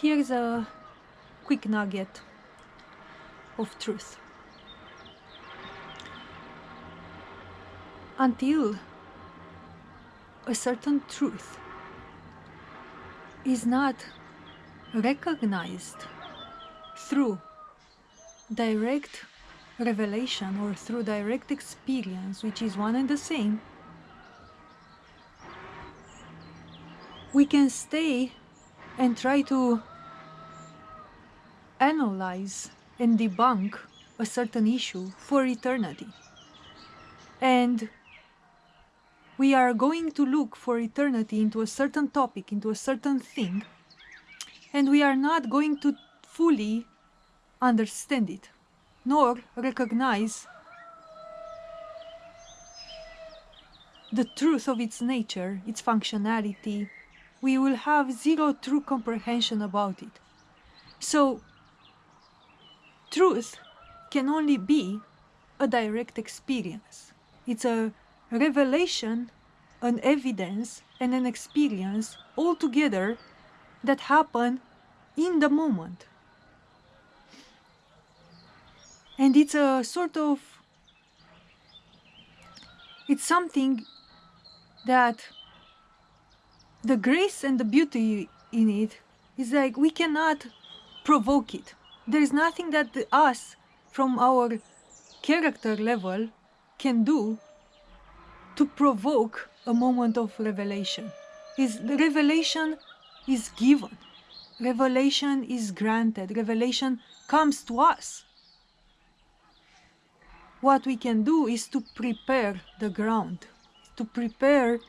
Here's a quick nugget of truth. Until a certain truth is not recognized through direct revelation or through direct experience, which is one and the same, we can stay and try to analyze and debunk a certain issue for eternity. And we are going to look for eternity into a certain topic, into a certain thing, and we are not going to fully understand it, nor recognize the truth of its nature, its functionality. We will have zero true comprehension about it. So, truth can only be a direct experience. It's a revelation, an evidence, and an experience all together that happen in the moment. And it's a sort of, it's something that the grace and the beauty in it is like we cannot provoke it. There is nothing that us from our character level can do to provoke a moment of revelation. The revelation is given. Revelation is granted. Revelation comes to us. What we can do is to prepare the ground, to prepare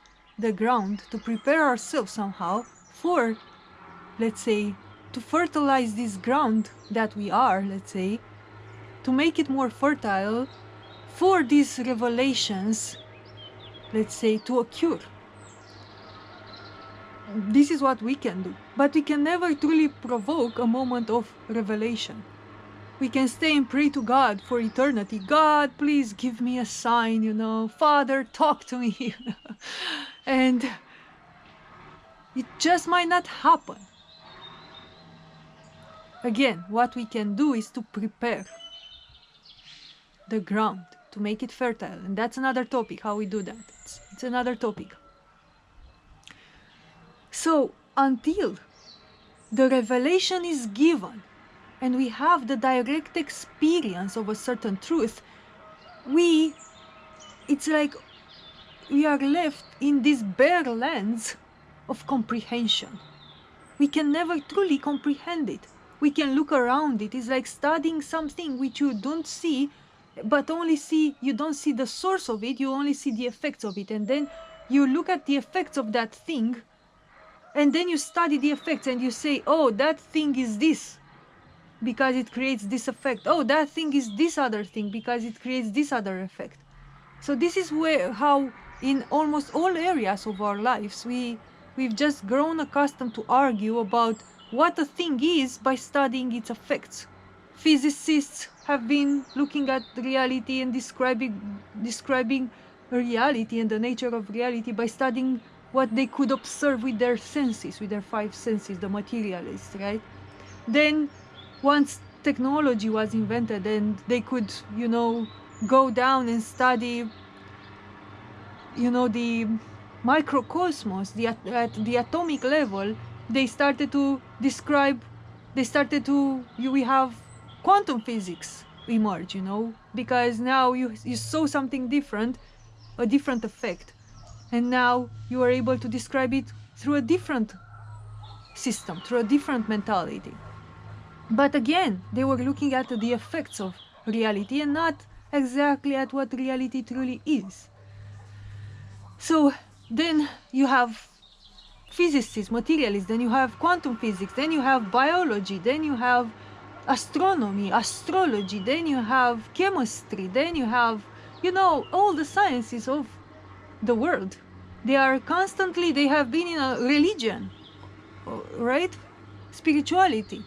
ourselves somehow for, let's say, to fertilize this ground that we are, let's say, to make it more fertile for these revelations, let's say, to occur. This is what we can do. But we can never truly provoke a moment of revelation. We can stay and pray to God for eternity. God, please give me a sign, Father, talk to me. And it just might not happen. Again, what we can do is to prepare the ground, to make it fertile. And that's another topic, how we do that. It's another topic. So, until the revelation is given, and we have the direct experience of a certain truth, it's like we are left in this bare lands of comprehension. We can never truly comprehend it. We can look around it. It's like studying something which you don't see, but you don't see the source of it, you only see the effects of it. And then you look at the effects of that thing, and then you study the effects and you say, oh, that thing is this, because it creates this effect. Oh, that thing is this other thing because it creates this other effect. So this is how in almost all areas of our lives we've just grown accustomed to argue about what a thing is by studying its effects. Physicists have been looking at reality and describing reality and the nature of reality by studying what they could observe with their senses, with their five senses, the materialists, right? Then once technology was invented and they could, go down and study, the microcosmos, at the atomic level, they started to we have quantum physics emerge, because now you saw something different, a different effect. And now you are able to describe it through a different system, through a different mentality. But again, they were looking at the effects of reality and not exactly at what reality truly is. So then you have physicists, materialists, then you have quantum physics, then you have biology, then you have astronomy, astrology, then you have chemistry, then you have, all the sciences of the world. They have been in a religion, right? Spirituality.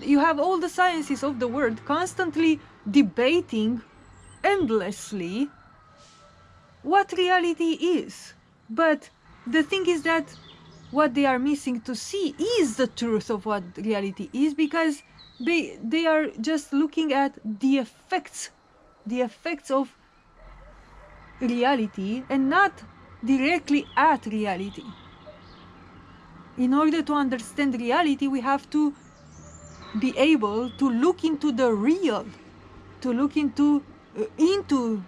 You have all the sciences of the world constantly debating endlessly what reality is. But the thing is that what they are missing to see is the truth of what reality is, because they are just looking at the effects of reality and not directly at reality. In order to understand reality, we have to be able to look into the real, to look into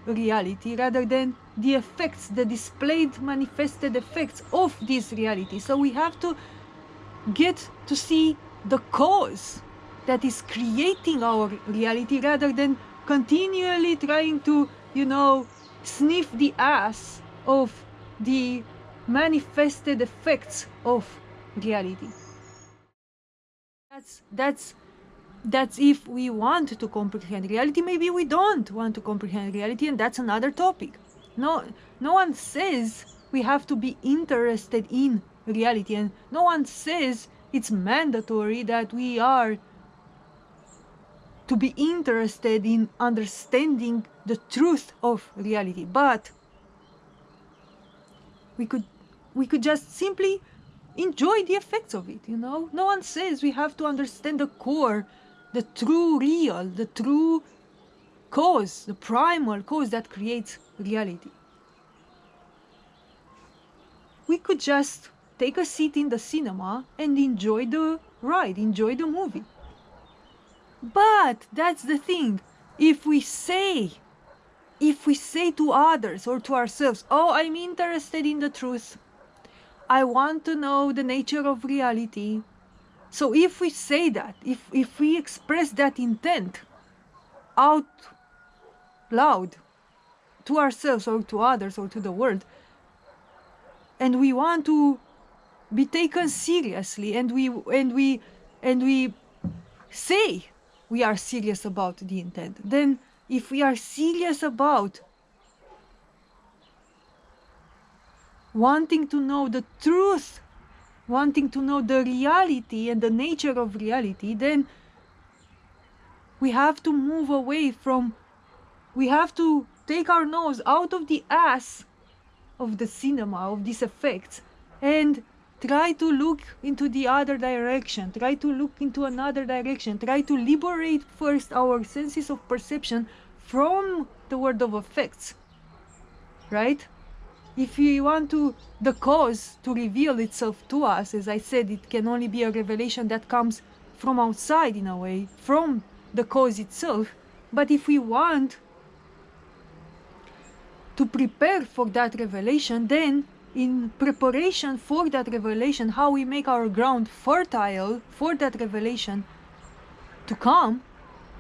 reality, rather than the effects, the displayed, manifested effects of this reality. So we have to get to see the cause that is creating our reality, rather than continually trying to, sniff the ass of the manifested effects of reality. That's if we want to comprehend reality. Maybe we don't want to comprehend reality, and that's another topic. No one says we have to be interested in reality, and no one says it's mandatory that we are to be interested in understanding the truth of reality. But we could just simply enjoy the effects of it. No one says we have to understand the core, the true real, the true cause, the primal cause that creates reality. We could just take a seat in the cinema and enjoy the ride, enjoy the movie. But that's the thing. If we say to others or to ourselves, oh, I'm interested in the truth, I want to know the nature of reality. So if we say that, if we express that intent out loud to ourselves or to others or to the world, and we want to be taken seriously, and we say we are serious about the intent, then if we are serious about wanting to know the truth, wanting to know the reality and the nature of reality, then we have to move away from, we have to take our nose out of the ass of the cinema, of these effects, and try to look into the other direction, try to look into another direction, try to liberate first our senses of perception from the world of effects, right? If we want the cause to reveal itself to us, as I said, it can only be a revelation that comes from outside, in a way, from the cause itself. But if we want to prepare for that revelation, then in preparation for that revelation, how we make our ground fertile for that revelation to come,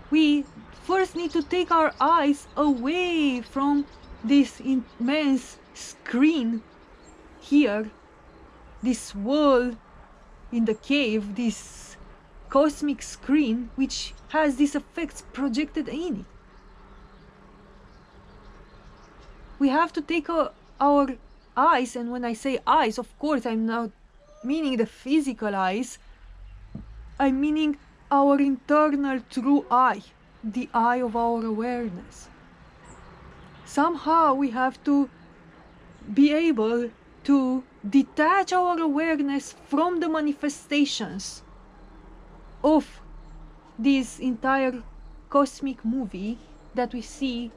we first need to take our eyes away from this immense screen here, this wall in the cave, this cosmic screen which has these effects projected in it. We have to take our eyes, and when I say eyes, of course I'm not meaning the physical eyes, I'm meaning our internal true eye, the eye of our awareness. Somehow we have to be able to detach our awareness from the manifestations of this entire cosmic movie that we see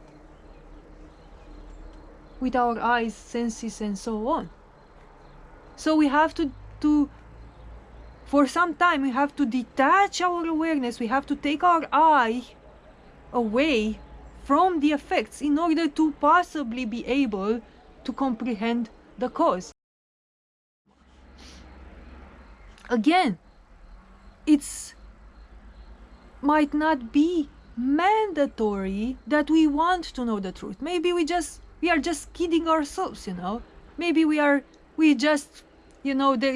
with our eyes, senses, and so on. So we have to for some time we have to detach our awareness, we have to take our eye away from the effects in order to possibly be able to comprehend the cause. Again, it's might not be mandatory that we want to know the truth. Maybe we are just kidding ourselves, Maybe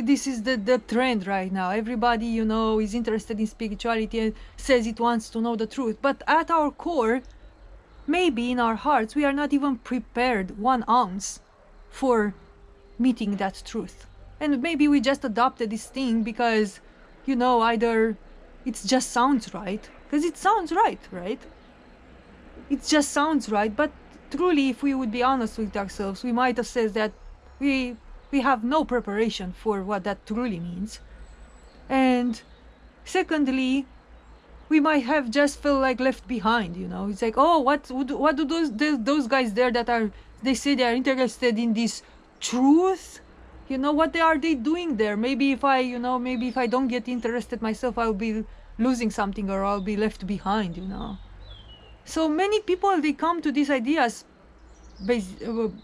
this is the trend right now. Everybody, is interested in spirituality and says it wants to know the truth. But at our core, maybe in our hearts, we are not even prepared 1 ounce for meeting that truth. And maybe we just adopted this thing because, either it just sounds right. Because it sounds right? It just sounds right. But truly, if we would be honest with ourselves, we might assess that we We have no preparation for what that truly means. And secondly, we might have just felt like left behind, you know. It's like, oh, what do those guys there that are, they say they are interested in this truth, you know, what are they doing there? Maybe if I don't get interested myself, I'll be losing something, or I'll be left behind, you know. So many people, they come to these ideas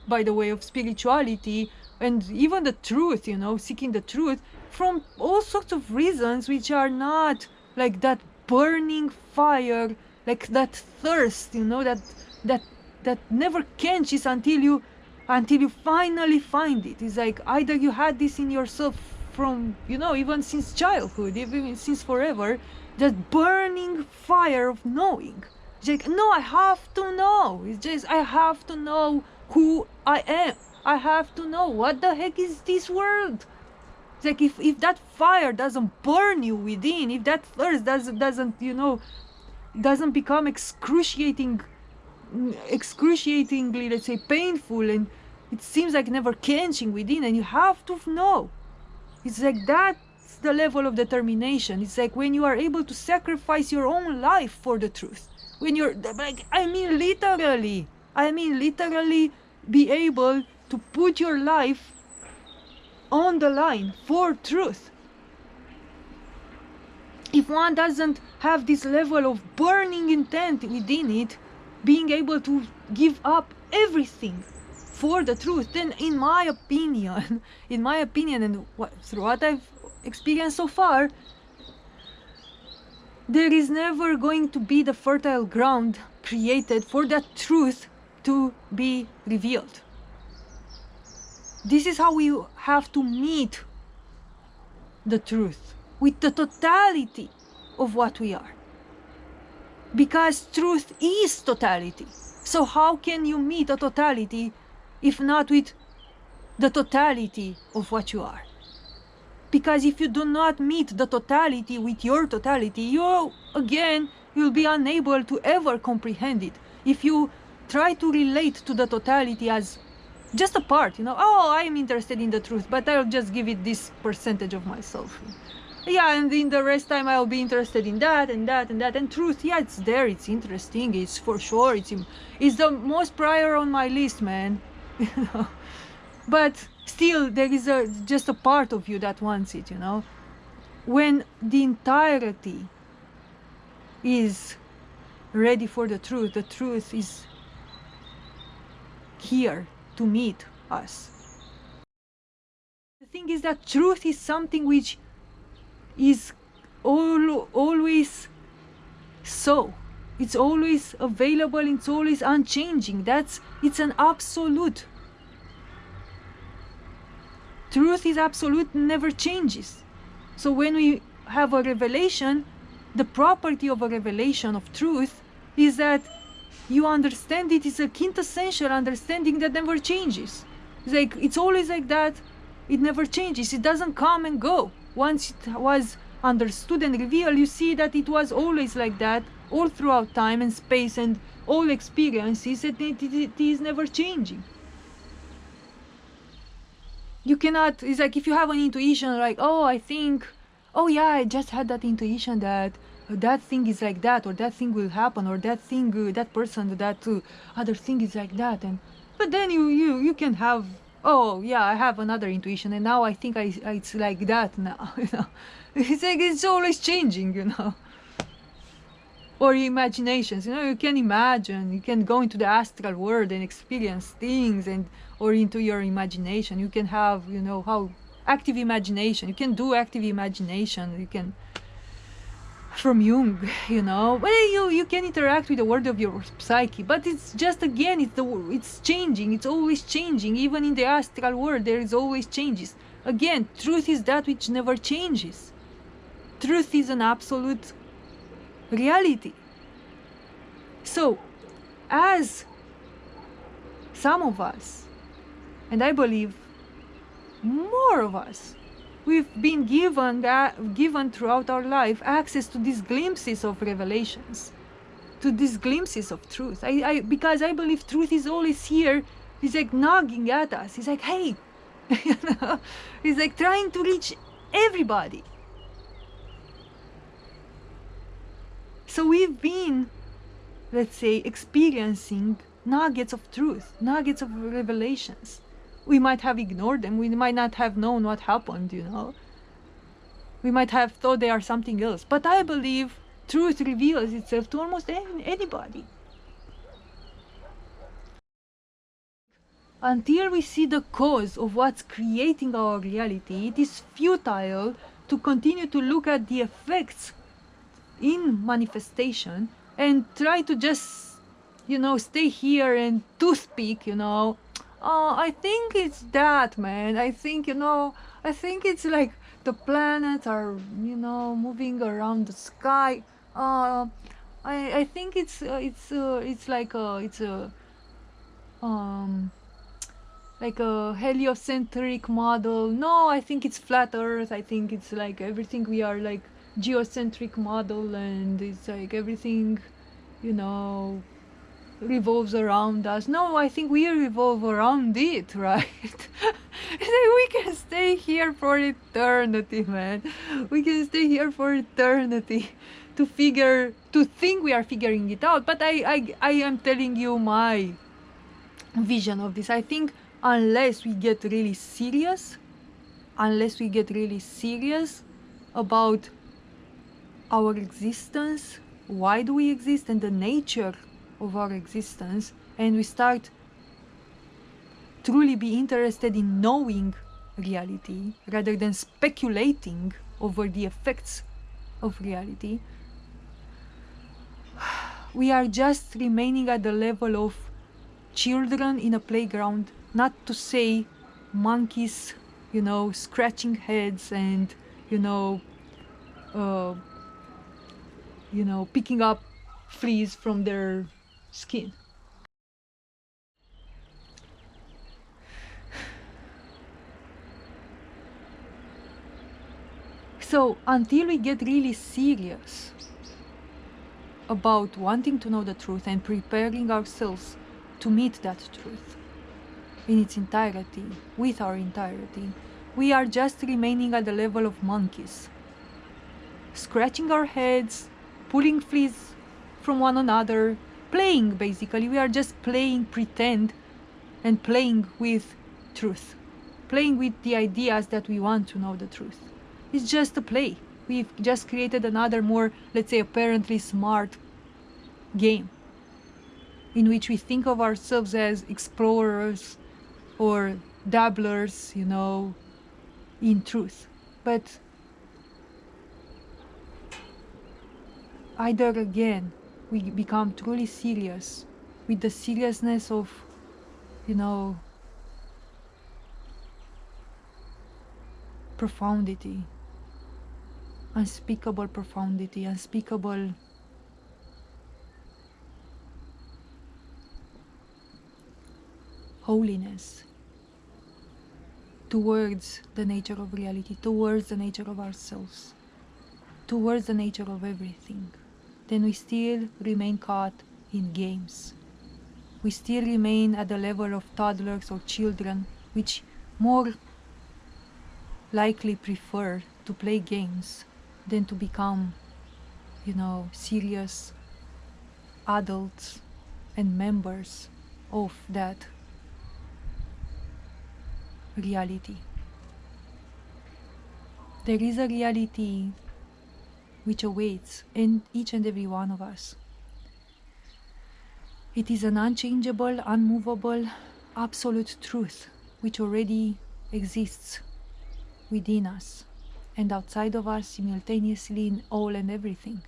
by the way of spirituality and even the truth, you know, seeking the truth from all sorts of reasons, which are not like that burning fire, like that thirst, you know, that never quenches until you finally find it. It's like either you had this in yourself from, you know, even since childhood, even since forever, that burning fire of knowing. It's like, no, I have to know. It's just, I have to know who I am. I have to know what the heck is this world. It's like, if that fire doesn't burn you within, if that thirst doesn't you know, doesn't become excruciatingly, let's say, painful, and it seems like never quenching within, and you have to know. It's like that's the level of determination. It's like when you are able to sacrifice your own life for the truth. When you're like, I mean literally be able to put your life on the line for truth. If one doesn't have this level of burning intent within it, being able to give up everything for the truth, then in my opinion, and through what I've experienced so far, there is never going to be the fertile ground created for that truth to be revealed. This is how we have to meet the truth, with the totality of what we are. Because truth is totality. So how can you meet a totality if not with the totality of what you are? Because if you do not meet the totality with your totality, you'll be unable to ever comprehend it. If you try to relate to the totality as just a part, you know, oh, I'm interested in the truth, but I'll just give it this percentage of myself. Yeah, and in the rest time I'll be interested in that and that and that. And truth, yeah, it's there, it's interesting, it's for sure, it's the most prior on my list, man. You know? But still, there is just a part of you that wants it, you know. When the entirety is ready for the truth is here to meet us. The thing is that truth is something which is always so. It's always available, it's always unchanging. It's an absolute. Truth is absolute, never changes. So when we have a revelation, the property of a revelation of truth is that you understand it is a quintessential understanding that never changes. It's like, it's always like that, it never changes, it doesn't come and go. Once it was understood and revealed, you see that it was always like that, all throughout time and space and all experiences, and it is never changing. You cannot, it's like if you have an intuition like, oh, I think, oh yeah, I just had that intuition that that thing is like that, or that thing will happen, or that thing, that person, that other thing is like that. But then you can have, oh yeah, I have another intuition, and now I think it's like that now, you know. It's like it's always changing, you know. Or imaginations, you know, you can imagine, you can go into the astral world and experience things, or into your imagination. You can have, you know, how active imagination, you can do active imagination, you can, from Jung, you know, well, you can interact with the world of your psyche, but it's just, again, it's changing, it's always changing. Even in the astral world there is always changes. Again, truth is that which never changes. Truth is an absolute reality. So, as some of us, and I believe more of us, we've been given throughout our life access to these glimpses of revelations, to these glimpses of truth. Because I believe truth is always here. It's like nagging at us. It's like, hey, You know? It's like trying to reach everybody. So we've been, let's say, experiencing nuggets of truth, nuggets of revelations. We might have ignored them. We might not have known what happened, you know. We might have thought they are something else. But I believe truth reveals itself to almost anybody. Until we see the cause of what's creating our reality, it is futile to continue to look at the effects in manifestation and try to just, you know, stay here and toothpick, you know. Oh, I think it's that, man. I think, you know, I think it's like the planets are, you know, moving around the sky. I think it's um like a heliocentric model. No, I think it's flat Earth. I think it's like everything we are like geocentric model, and it's like everything, you know, revolves around us. No, I think we revolve around it, right? We can stay here for eternity, man. We can stay here for eternity to think we are figuring it out. But I am telling you my vision of this. I think unless we get really serious, about our existence, why do we exist, and the nature of our existence, and we start truly be interested in knowing reality rather than speculating over the effects of reality, we are just remaining at the level of children in a playground, not to say monkeys, you know, scratching heads and, you know, picking up fleas from their skin. So until we get really serious about wanting to know the truth and preparing ourselves to meet that truth in its entirety, with our entirety, we are just remaining at the level of monkeys, scratching our heads, pulling fleas from one another, playing basically. We are just playing pretend and playing with truth, playing with the ideas that we want to know the truth. It's just a play. We've just created another more, let's say, apparently smart game in which we think of ourselves as explorers or dabblers, you know, in truth. But either again, we become truly serious with the seriousness of, you know, profundity, unspeakable profundity, unspeakable holiness towards the nature of reality, towards the nature of ourselves, towards the nature of everything, then we still remain caught in games. We still remain at the level of toddlers or children, which more likely prefer to play games than to become, you know, serious adults and members of that reality. There is a reality which awaits in each and every one of us. It is an unchangeable, unmovable, absolute truth which already exists within us and outside of us simultaneously in all and everything.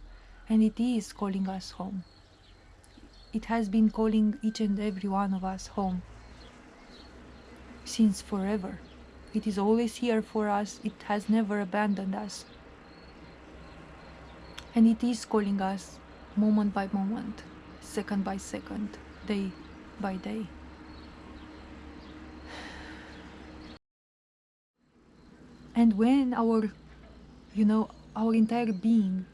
And it is calling us home. It has been calling each and every one of us home since forever. It is always here for us. It has never abandoned us. And it is calling us moment by moment, second by second, day by day. And when our, you know, our entire being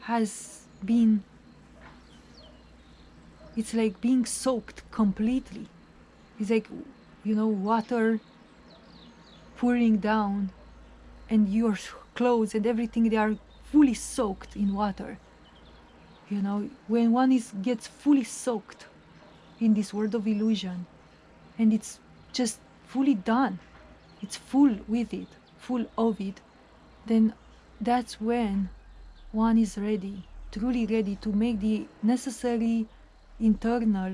has been, it's like being soaked completely. It's like, you know, water pouring down, and your clothes and everything, they are fully soaked in water. You know, when one gets fully soaked in this world of illusion, and it's just fully done, it's full with it, full of it, then that's when one is ready, truly ready to make the necessary internal,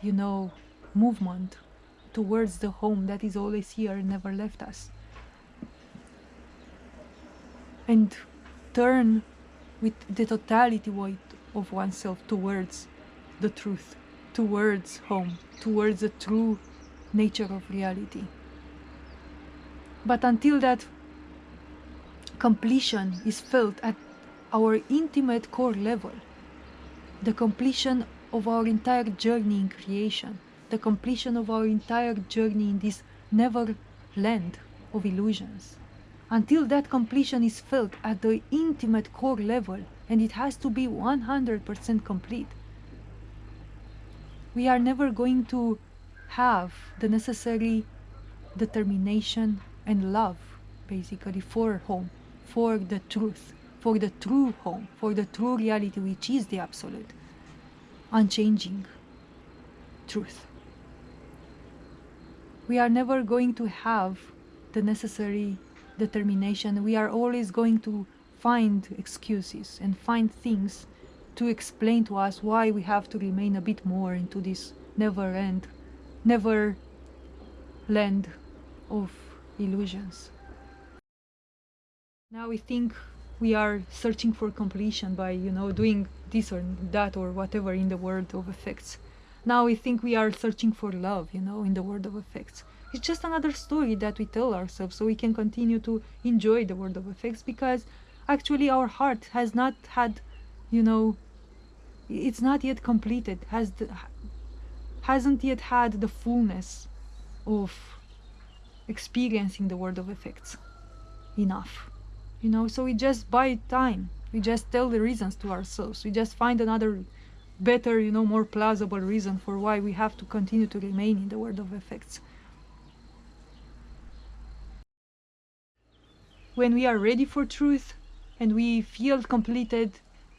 you know, movement towards the home that is always here and never left us. And turn with the totality of oneself towards the truth, towards home, towards the true nature of reality. But until that completion is felt at our intimate core level, the completion of our entire journey in creation, the completion of our entire journey in this never land of illusions, until that completion is felt at the intimate core level, and it has to be 100% complete, we are never going to have the necessary determination and love, basically, for home, for the truth, for the true home, for the true reality, which is the absolute, unchanging truth. We are never going to have the necessary determination. We are always going to find excuses and find things to explain to us why we have to remain a bit more into this never land of illusions. Now we think we are searching for completion by, you know, doing this or that or whatever in the world of effects. Now we think we are searching for love, you know, in the world of effects. It's just another story that we tell ourselves so we can continue to enjoy the world of effects, because actually our heart has not had, you know, it's not yet completed, hasn't yet had the fullness of experiencing the world of effects enough, you know. So we just buy time, we just tell the reasons to ourselves, we just find another better, you know, more plausible reason for why we have to continue to remain in the world of effects. When we are ready for truth and we feel completed,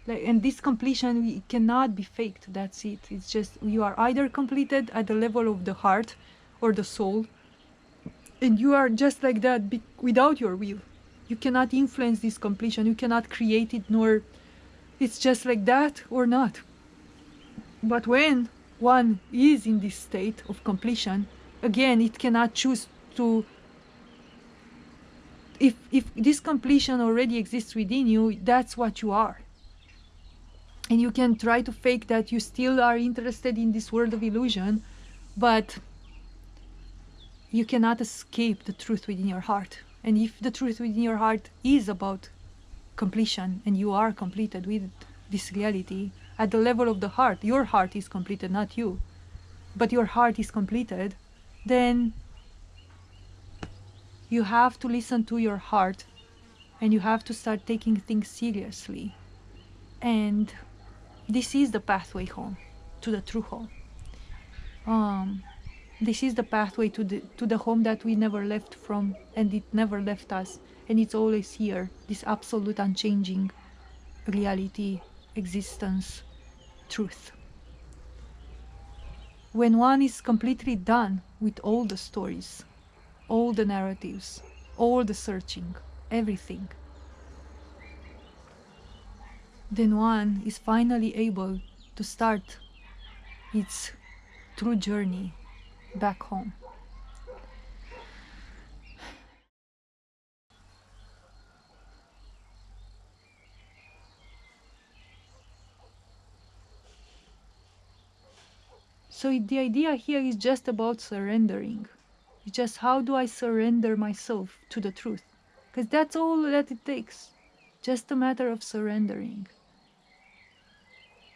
and this completion cannot be faked, that's it. It's just you are either completed at the level of the heart or the soul, and you are just like that without your will. You cannot influence this completion, you cannot create it, nor it's just like that or not. But when one is in this state of completion, again, it cannot choose to, if this completion already exists within you, that's what you are. And you can try to fake that you still are interested in this world of illusion, but you cannot escape the truth within your heart. And if the truth within your heart is about completion, and you are completed with this reality, at the level of the heart, your heart is completed, not you, but your heart is completed, then you have to listen to your heart, and you have to start taking things seriously. And this is the pathway home, to the true home. This is the pathway to the home that we never left from, and it never left us, and it's always here, this absolute unchanging reality, existence, truth. When one is completely done with all the stories, all the narratives, all the searching, everything, then one is finally able to start its true journey back home. So the idea here is just about surrendering. It's just, how do I surrender myself to the truth? Because that's all that it takes. Just a matter of surrendering.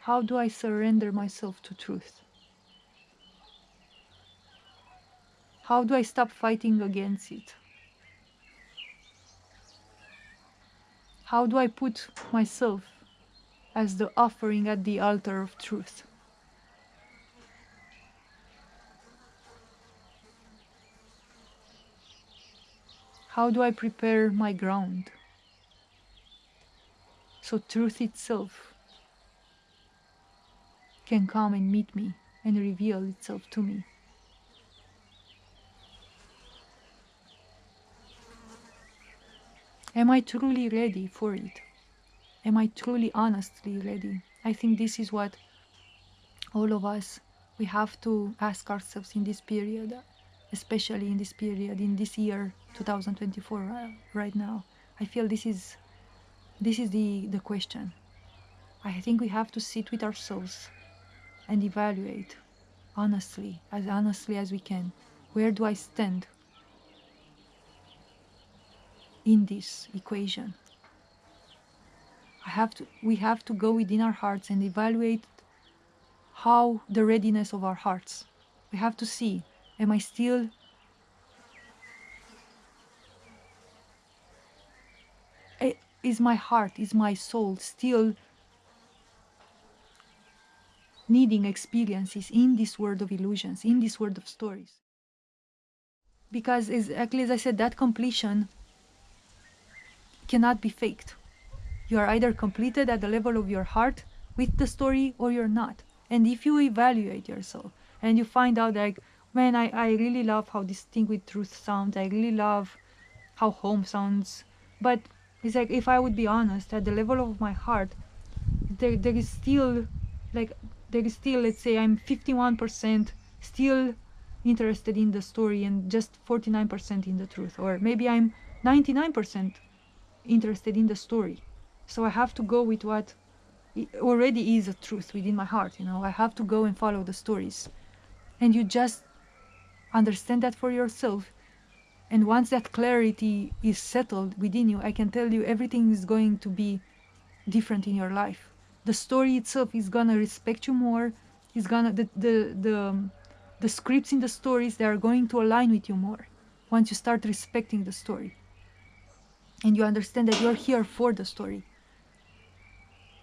How do I surrender myself to truth? How do I stop fighting against it? How do I put myself as the offering at the altar of truth? How do I prepare my ground so truth itself can come and meet me and reveal itself to me? Am I truly ready for it? Am I truly honestly ready? I think this is what all of us, we have to ask ourselves in this period, especially in this period, in this year 2024 right now. I feel this is the question. I think we have to sit with ourselves and evaluate honestly as we can. Where do I stand in this equation? We have to go within our hearts and evaluate how the readiness of our hearts. We have to see, am I still is my heart, is my soul still needing experiences in this world of illusions, in this world of stories? Because exactly as I said, that completion cannot be faked. You are either completed at the level of your heart with the story or you're not. And if you evaluate yourself and you find out like, man, I really love how this thing with truth sounds, I really love how home sounds, but it's like, if I would be honest, at the level of my heart, there is still, let's say I'm 51% still interested in the story and just 49% in the truth, or maybe I'm 99% interested in the story. So I have to go with what already is a truth within my heart, I have to go and follow the stories. And you just understand that for yourself. And once that clarity is settled within you, I can tell you everything is going to be different in your life. The story itself is gonna respect you more. Is gonna the scripts in the stories, they are going to align with you more once you start respecting the story. And you understand that you're here for the story.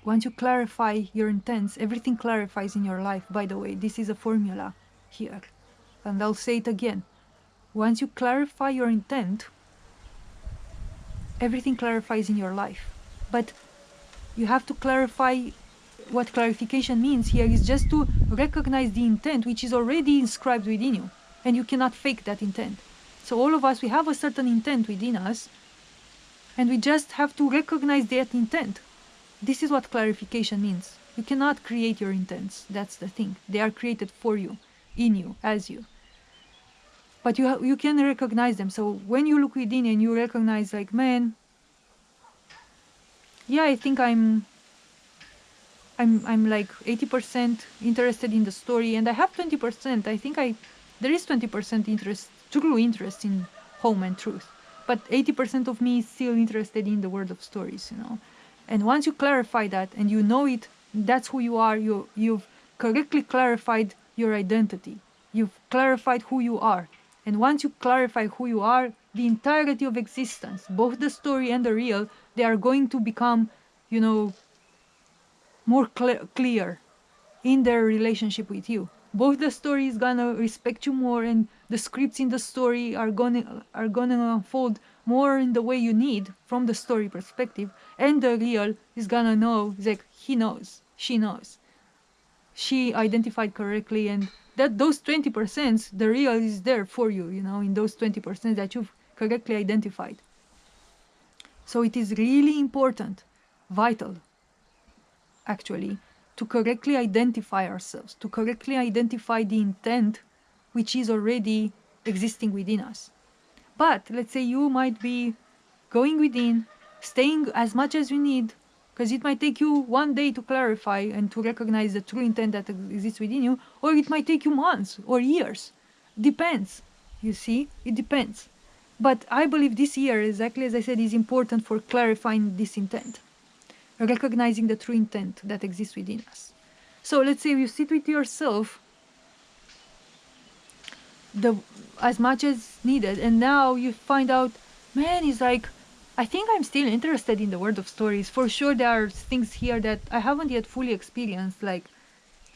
Once you clarify your intents, everything clarifies in your life. By the way, this is a formula here. And I'll say it again. Once you clarify your intent, everything clarifies in your life. But you have to clarify. What clarification means here is just to recognize the intent which is already inscribed within you. And you cannot fake that intent. So all of us, we have a certain intent within us. And we just have to recognize that intent. This is what clarification means. You cannot create your intents. That's the thing. They are created for you, in you, as you. But you can recognize them. So when you look within and you recognize like, man, yeah, I think I'm like 80% interested in the story, and I have 20%. I think there is 20% true interest in home and truth. But 80% of me is still interested in the world of stories, And once you clarify that and you know it, that's who you are. You've correctly clarified your identity. You've clarified who you are. And once you clarify who you are, the entirety of existence, both the story and the real, they are going to become, more clear in their relationship with you. Both the story is gonna respect you more, and the scripts in the story are gonna unfold more in the way you need from the story perspective, and the real is gonna know, like, he knows, she knows, she identified correctly, and that those 20%, the real is there for you, in those 20% that you've correctly identified. So it is really important, vital, actually, to correctly identify ourselves, to correctly identify the intent which is already existing within us. But let's say you might be going within, staying as much as you need, because it might take you one day to clarify and to recognize the true intent that exists within you, or it might take you months or years. Depends. You see, it depends. But I believe this year, exactly as I said, is important for clarifying this intent, recognizing the true intent that exists within us. So let's say you sit with yourself as much as needed, and now you find out, man, it's like, I think I'm still interested in the world of stories. For sure there are things here that I haven't yet fully experienced, like,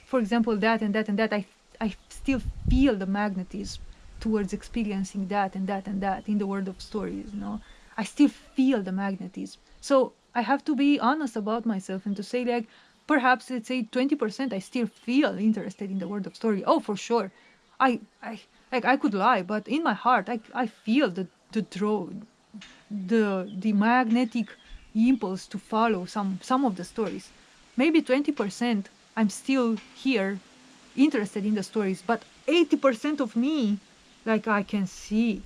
for example, that and that and that. I still feel the magnetism towards experiencing that and that and that in the world of stories, you know. I still feel the magnetism. So I have to be honest about myself and to say, like, perhaps let's say 20% I still feel interested in the world of story. Oh, for sure. I like I could lie, but in my heart I feel the draw, the magnetic impulse to follow some of the stories. Maybe 20% I'm still here interested in the stories, but 80% of me, like I can see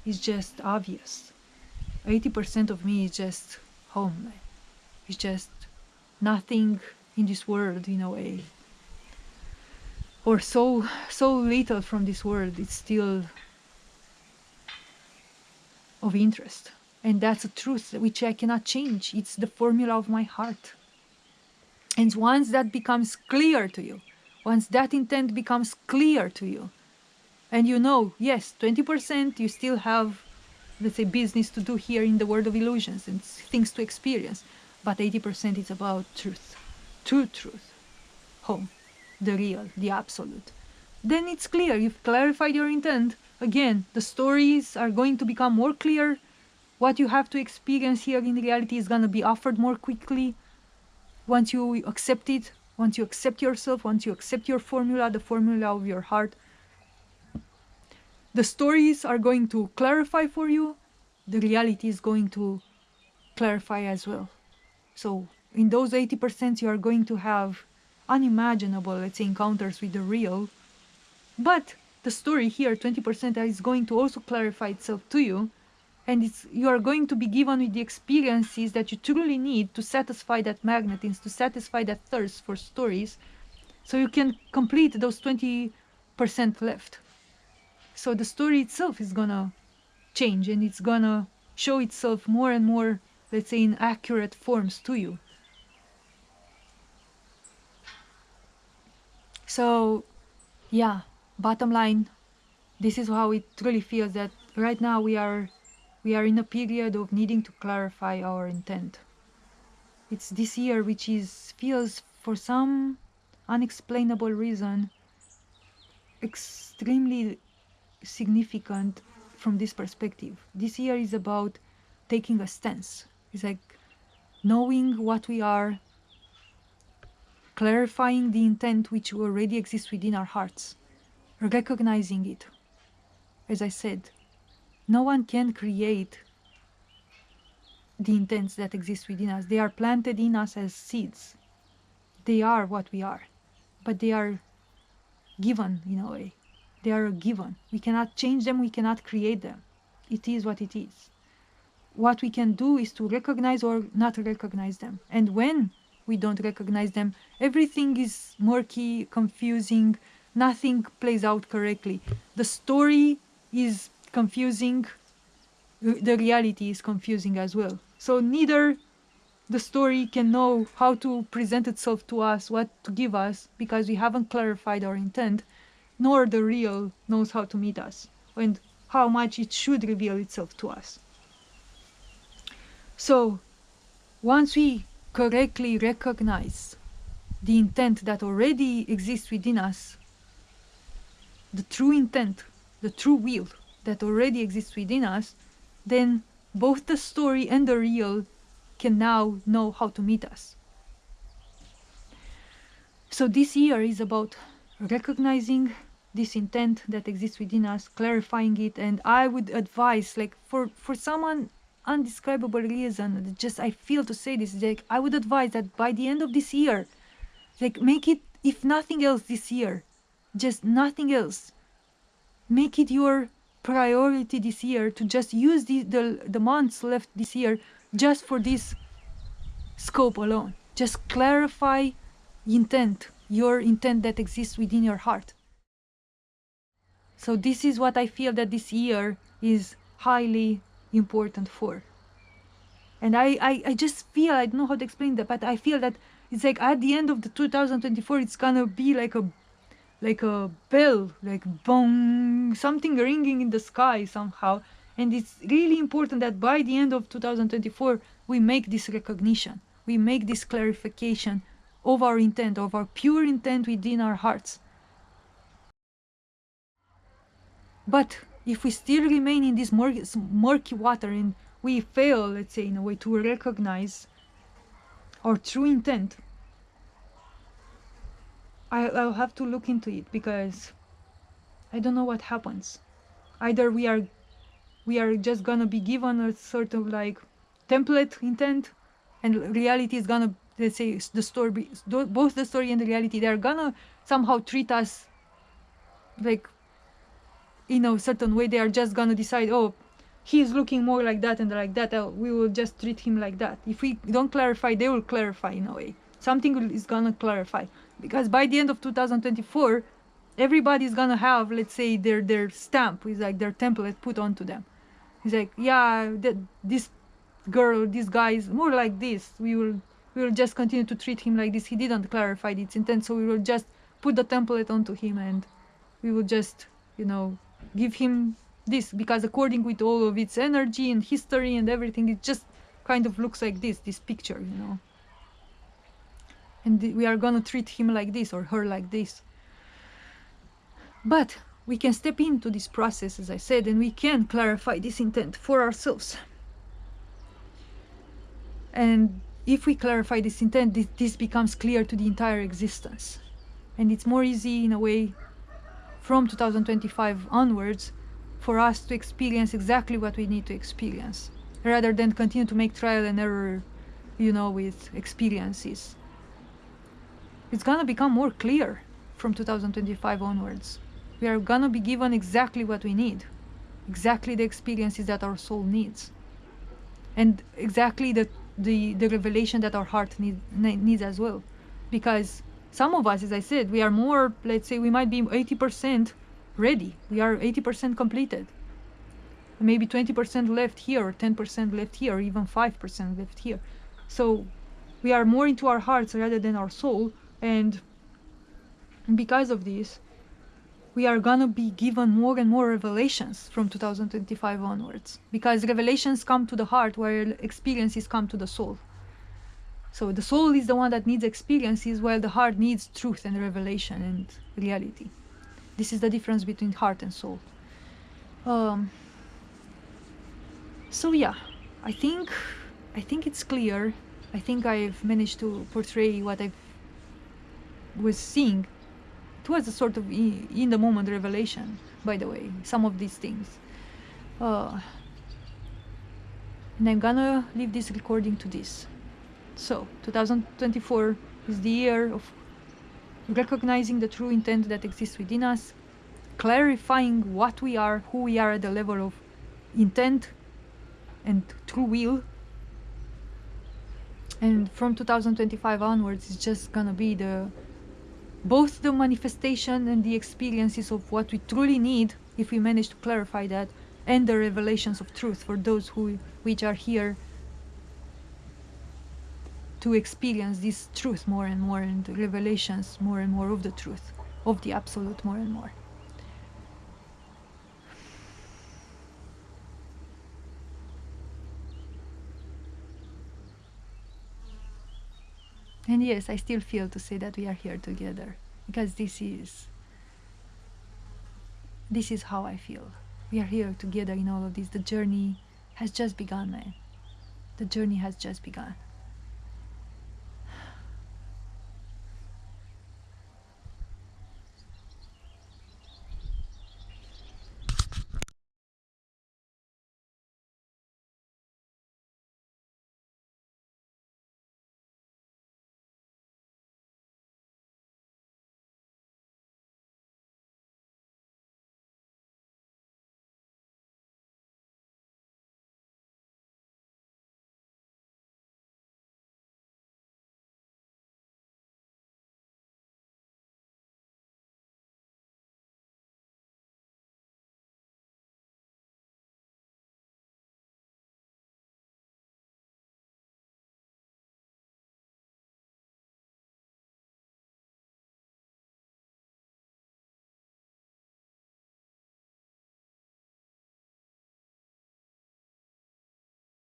it's just obvious. 80% of me is just home. It's just nothing in this world in a way, or so little from this world. It's still of interest, and that's a truth which I cannot change. It's the formula of my heart. And once that becomes clear to you, once that intent becomes clear to you, and you know, yes, 20% you still have, let's say, business to do here in the world of illusions and things to experience, but 80% is about truth, true truth, home, the real, the absolute. Then it's clear, you've clarified your intent. Again, the stories are going to become more clear. What you have to experience here in reality is going to be offered more quickly. Once you accept it, once you accept yourself, once you accept your formula, the formula of your heart, the stories are going to clarify for you. The reality is going to clarify as well. So in those 80%, you are going to have unimaginable, let's say, encounters with the real. But the story here, 20%, is going to also clarify itself to you. And you are going to be given with the experiences that you truly need to satisfy that magnetism, to satisfy that thirst for stories, so you can complete those 20% left. So the story itself is gonna change, and it's gonna show itself more and more, let's say, in accurate forms to you. So yeah, bottom line, this is how it really feels, that right now we are in a period of needing to clarify our intent. It's this year which feels for some unexplainable reason extremely significant from this perspective. This year is about taking a stance. It's like knowing what we are, clarifying the intent which already exists within our hearts, recognizing it. As I said, no one can create the intents that exist within us. They are planted in us as seeds. They are what we are, but they are given in a way. They are given. We cannot change them, we cannot create them. It is what it is. What we can do is to recognize or not recognize them. And when we don't recognize them, everything is murky, confusing, nothing plays out correctly. The story is confusing, the reality is confusing as well. So neither the story can know how to present itself to us, what to give us, because we haven't clarified our intent, nor the real knows how to meet us and how much it should reveal itself to us. So once we correctly recognize the intent that already exists within us, the true intent, the true will that already exists within us, then both the story and the real can now know how to meet us. So this year is about recognizing this intent that exists within us, clarifying it, and I would advise, like, for someone undescribable reason, just I feel to say this, like, I would advise that by the end of this year, like, make it, if nothing else this year, just nothing else, make it your priority this year to just use the months left this year just for this scope alone. Just clarify intent, your intent that exists within your heart. So this is what I feel that this year is highly important for. And I just feel, I don't know how to explain that, but I feel that it's like at the end of the 2024, it's gonna be like a bell, like bong, something ringing in the sky somehow. And it's really important that by the end of 2024, we make this recognition, we make this clarification of our intent, of our pure intent within our hearts. But if we still remain in this murky water and we fail, let's say, in a way to recognize our true intent, I'll have to look into it, because I don't know what happens. Either we are just gonna be given a sort of like template intent, and reality is gonna, let's say, the story, both the story and the reality, they're gonna somehow treat us like in a certain way. They are just gonna decide, oh, he's looking more like that and like that, we will just treat him like that. If we don't clarify, they will clarify in a way. Something is gonna clarify, because by the end of 2024, everybody's gonna have, let's say, their stamp, is like their template put onto them. It's like, yeah, this girl, this guy is more like this. We will just continue to treat him like this. He didn't clarify its intent, so we will just put the template onto him, and we will just, give him this, because according with all of its energy and history and everything, it just kind of looks like this picture, and we are gonna treat him like this or her like this. But we can step into this process, as I said, and we can clarify this intent for ourselves. And if we clarify this intent, this becomes clear to the entire existence. And it's more easy in a way from 2025 onwards for us to experience exactly what we need to experience, rather than continue to make trial and error, with experiences. It's gonna become more clear from 2025 onwards. We are gonna be given exactly what we need, exactly the experiences that our soul needs, and exactly the revelation that our heart needs as well. Because some of us, as I said, we are more, let's say, we might be 80% ready. We are 80% completed. Maybe 20% left here, or 10% left here, or even 5% left here. So we are more into our hearts rather than our soul. And because of this, we are gonna be given more and more revelations from 2025 onwards. Because revelations come to the heart, while experiences come to the soul. So the soul is the one that needs experiences, while the heart needs truth and revelation and reality. This is the difference between heart and soul. So yeah, I think it's clear. I think I've managed to portray what I was seeing. It was a sort of in the moment revelation, by the way, some of these things. And I'm gonna leave this recording to this. So 2024 is the year of recognizing the true intent that exists within us, clarifying what we are, who we are at the level of intent and true will. And from 2025 onwards, it's just gonna be both the manifestation and the experiences of what we truly need, if we manage to clarify that, and the revelations of truth for those which are here to experience this truth more and more, and revelations more and more of the truth, of the absolute more and more. And yes, I still feel to say that we are here together, because this is how I feel. We are here together in all of this. The journey has just begun, man. The journey has just begun.